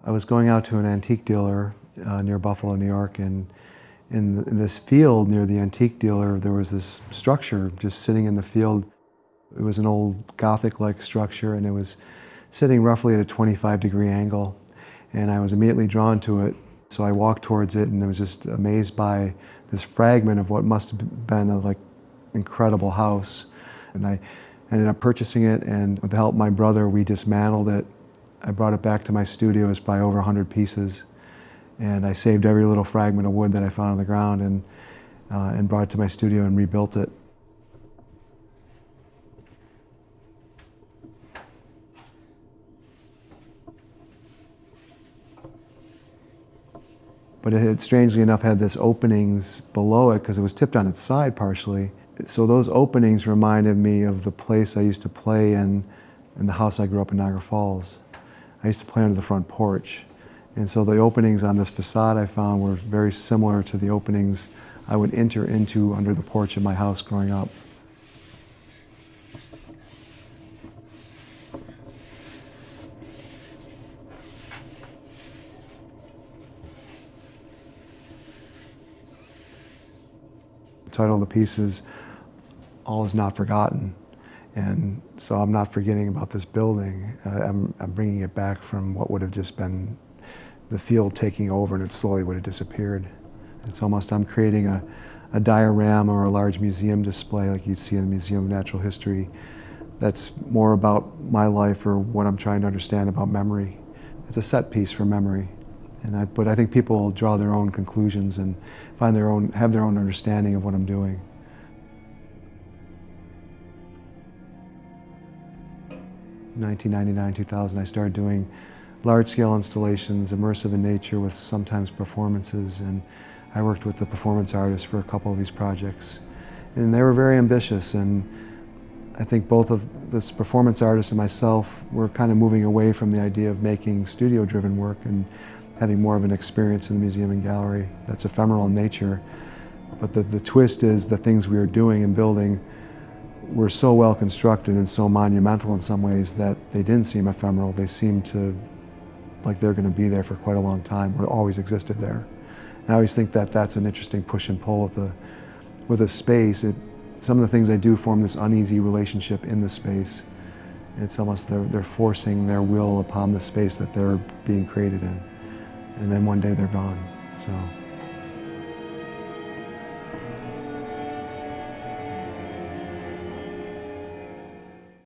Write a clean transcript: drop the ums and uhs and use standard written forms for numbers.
I was going out to an antique dealer near Buffalo, New York, and in this field near the antique dealer, there was this structure just sitting in the field. It was an old Gothic-like structure, and it was sitting roughly at a 25-degree angle. And I was immediately drawn to it. So I walked towards it, and I was just amazed by this fragment of what must have been a incredible house. And I ended up purchasing it, and with the help of my brother, we dismantled it. I brought it back to my studio. It's probably over 100 pieces. And I saved every little fragment of wood that I found on the ground and brought it to my studio and rebuilt it. But it had, strangely enough, had this openings below it because it was tipped on its side partially. So those openings reminded me of the place I used to play in the house I grew up in Niagara Falls. I used to play under the front porch. And so the openings on this facade I found were very similar to the openings I would enter into under the porch of my house growing up. The title of the piece is All Is Not Forgotten. And so I'm not forgetting about this building. I'm bringing it back from what would have just been the field taking over, and it slowly would have disappeared. It's almost, I'm creating a diorama or a large museum display like you'd see in the Museum of Natural History that's more about my life or what I'm trying to understand about memory. It's a set piece for memory. But I think people will draw their own conclusions and have their own understanding of what I'm doing. In 1999, 2000, I started doing large-scale installations, immersive in nature with sometimes performances, and I worked with the performance artists for a couple of these projects. And they were very ambitious, and I think both of this performance artist and myself were kind of moving away from the idea of making studio-driven work and having more of an experience in the museum and gallery that's ephemeral in nature. But the twist is the things we were doing and building were so well constructed and so monumental in some ways that they didn't seem ephemeral. They seemed like they're going to be there for quite a long time, or always existed there. And I always think that that's an interesting push and pull with a space. Some of the things I do form this uneasy relationship in the space. It's almost they're forcing their will upon the space that they're being created in. And then one day they're gone. So.